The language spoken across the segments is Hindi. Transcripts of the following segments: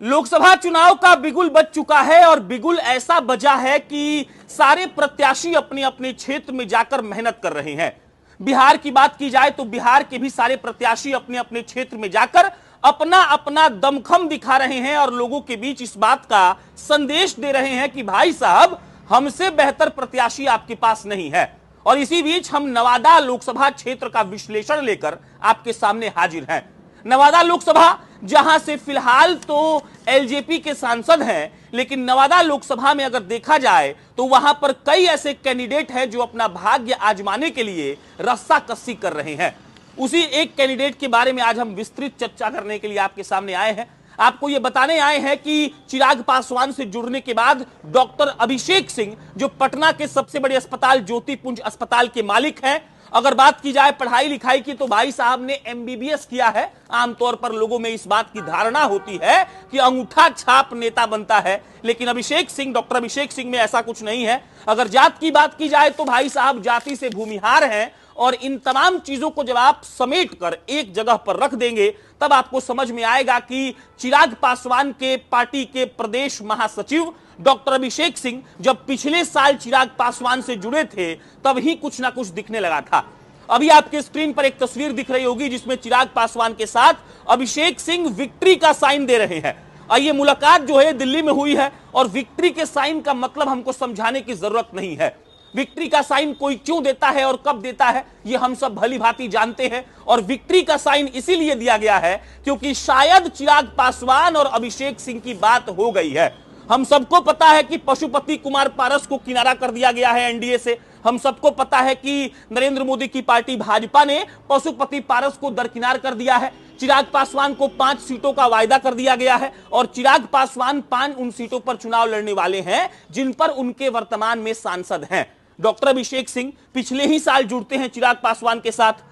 लोकसभा चुनाव का बिगुल बज चुका है और बिगुल ऐसा बजा है कि सारे प्रत्याशी अपने अपने क्षेत्र में जाकर मेहनत कर रहे हैं। बिहार की बात की जाए तो बिहार के भी सारे प्रत्याशी अपने अपने क्षेत्र में जाकर अपना अपना दमखम दिखा रहे हैं और लोगों के बीच इस बात का संदेश दे रहे हैं कि भाई साहब, हमसे बेहतर प्रत्याशी आपके पास नहीं है। और इसी बीच हम नवादा लोकसभा क्षेत्र का विश्लेषण लेकर आपके सामने हाजिर हैं। नवादा लोकसभा, जहां से फिलहाल तो एलजेपी के सांसद हैं, लेकिन नवादा लोकसभा में अगर देखा जाए तो वहां पर कई ऐसे कैंडिडेट हैं जो अपना भाग्य आजमाने के लिए रस्साकसी कर रहे हैं। उसी एक कैंडिडेट के बारे में आज हम विस्तृत चर्चा करने के लिए आपके सामने आए हैं। आपको यह बताने आए हैं कि चिराग पासवान से जुड़ने के बाद डॉक्टर अभिषेक सिंह, जो पटना के सबसे बड़े अस्पताल ज्योतिपुंज अस्पताल के मालिक हैं, अगर बात की जाए पढ़ाई लिखाई की तो भाई साहब ने एमबीबीएस किया है। आमतौर पर लोगों में इस बात की धारणा होती है कि अंगूठा छाप नेता बनता है, लेकिन अभिषेक सिंह, डॉक्टर अभिषेक सिंह में ऐसा कुछ नहीं है। अगर जात की बात की जाए तो भाई साहब जाति से भूमिहार हैं। और इन तमाम चीजों को जब आप समेट कर एक जगह पर रख देंगे तब आपको समझ में आएगा कि चिराग पासवान के पार्टी के प्रदेश महासचिव डॉक्टर अभिषेक सिंह जब पिछले साल चिराग पासवान से जुड़े थे तब ही कुछ ना कुछ दिखने लगा था। अभी आपके स्क्रीन पर एक तस्वीर दिख रही होगी जिसमें चिराग पासवान के साथ अभिषेक सिंह विक्ट्री का साइन दे रहे हैं। और ये मुलाकात जो है दिल्ली में हुई है और विक्ट्री के साइन का मतलब हमको समझाने की जरूरत नहीं है। विक्ट्री का साइन कोई क्यों देता है और कब देता है ये हम सब भली भांति जानते हैं। और विक्ट्री का साइन इसीलिए दिया गया है क्योंकि शायद चिराग पासवान और अभिषेक सिंह की बात हो गई है। हम सबको पता है कि पशुपति कुमार पारस को किनारा कर दिया गया है एनडीए से। हम सबको पता है कि नरेंद्र मोदी की पार्टी भाजपा ने पशुपति पारस को दरकिनार कर दिया है। चिराग पासवान को 5 सीटों का वायदा कर दिया गया है और चिराग पासवान 5 उन सीटों पर चुनाव लड़ने वाले हैं जिन पर उनके वर्तमान में सांसद हैं। डॉक्टर अभिषेक सिंह पिछले ही साल जुड़ते हैं चिराग पासवान के साथ।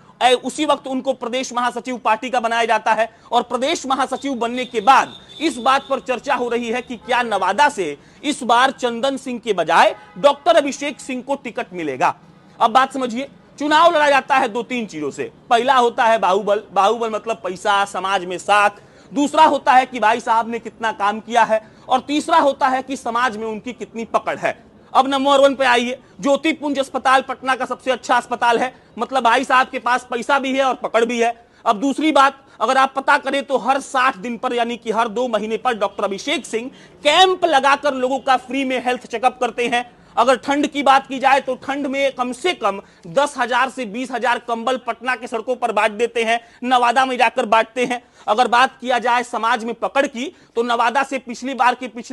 उसी वक्त उनको प्रदेश महासचिव पार्टी का बनाया जाता है और प्रदेश महासचिव बनने के बाद इस बात पर चर्चा हो रही है कि क्या नवादा से इस बार चंदन सिंह के बजाय डॉक्टर अभिषेक सिंह को टिकट मिलेगा। अब बात समझिए, चुनाव लड़ा जाता है 2-3 चीजों से। पहला होता है बाहुबल। बाहुबल मतलब पैसा, समाज में साख। दूसरा होता है कि भाई साहब ने कितना काम किया है और तीसरा होता है कि समाज में उनकी कितनी पकड़ है। अब नंबर 1 पे आइए, ज्योतिपुंज अस्पताल पटना का सबसे अच्छा अस्पताल है, मतलब भाई साहब के पास पैसा भी है और पकड़ भी है। अब दूसरी बात, अगर आप पता करें तो हर 60 दिन पर यानी कि हर 2 महीने पर डॉक्टर अभिषेक सिंह कैंप लगाकर लोगों का फ्री में हेल्थ चेकअप करते हैं। अगर ठंड की बात की जाए तो ठंड में कम से कम 10,000 से 20,000 कंबल पटना के सड़कों पर बांट देते हैं, नवादा में जाकर बांटते हैं। अगर बात किया जाए समाज में पकड़ की तो नवादा से पिछले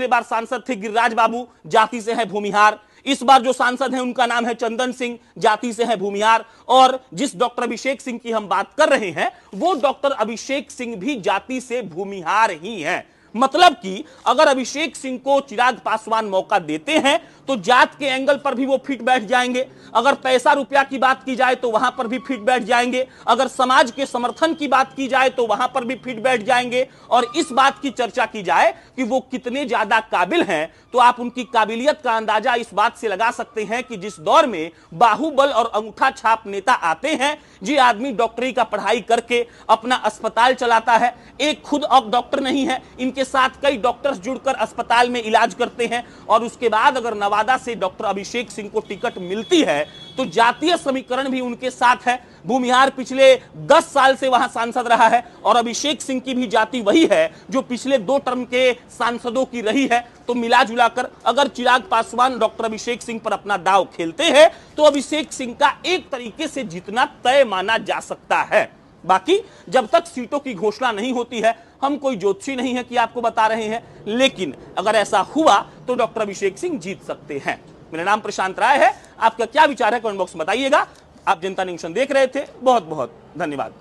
बार सांसद थे गिरिराज बाबू, जाति से है भूमिहार। इस बार जो सांसद हैं उनका नाम है चंदन सिंह, जाति से है भूमिहार। और जिस डॉक्टर अभिषेक सिंह की हम बात कर रहे हैं वो डॉक्टर अभिषेक सिंह भी जाति से भूमिहार ही हैं। मतलब कि अगर अभिषेक सिंह को चिराग पासवान मौका देते हैं तो जात के एंगल पर भी वो फिट बैठ जाएंगे। अगर पैसा रुपया की बात की जाए तो वहां पर भी फिट बैठ जाएंगे। अगर समाज के समर्थन की बात की जाए तो वहां पर भी फिट बैठ जाएंगे। और इस बात की चर्चा की जाए कि वो कितने ज्यादा काबिल हैं तो आप उनकी काबिलियत का अंदाजा इस बात से लगा सकते हैं कि जिस दौर में बाहुबल और अंगूठा छाप नेता आते हैं, जी आदमी डॉक्टरी का पढ़ाई करके अपना अस्पताल चलाता है। एक खुद अब डॉक्टर नहीं है, इनके साथ कई डॉक्टर्स जुड़कर अस्पताल में इलाज करते हैं। और उसके बाद अगर नवादा से डॉक्टर अभिषेक सिंह को टिकट मिलती है तो जातीय समीकरण भी उनके साथ है। भूमिहार पिछले 10 साल से वहां सांसद रहा है और अभिषेक सिंह की भी जाति वही है जो पिछले 2 टर्म के सांसदों की रही है। तो मिला जुलाकर अगर चिराग पासवान डॉक्टर अभिषेक सिंह पर अपना दांव खेलते हैं तो अभिषेक सिंह का एक तरीके से जीतना तय माना जा सकता है। बाकी जब तक सीटों की घोषणा नहीं होती है, हम कोई ज्योतिषी नहीं है कि आपको बता रहे हैं, लेकिन अगर ऐसा हुआ तो डॉक्टर अभिषेक सिंह जीत सकते हैं। मेरा नाम प्रशांत राय है। आपका क्या विचार है कमेंट बॉक्स में बताइएगा। आप जनता न्यूज़ देख रहे थे, बहुत बहुत धन्यवाद।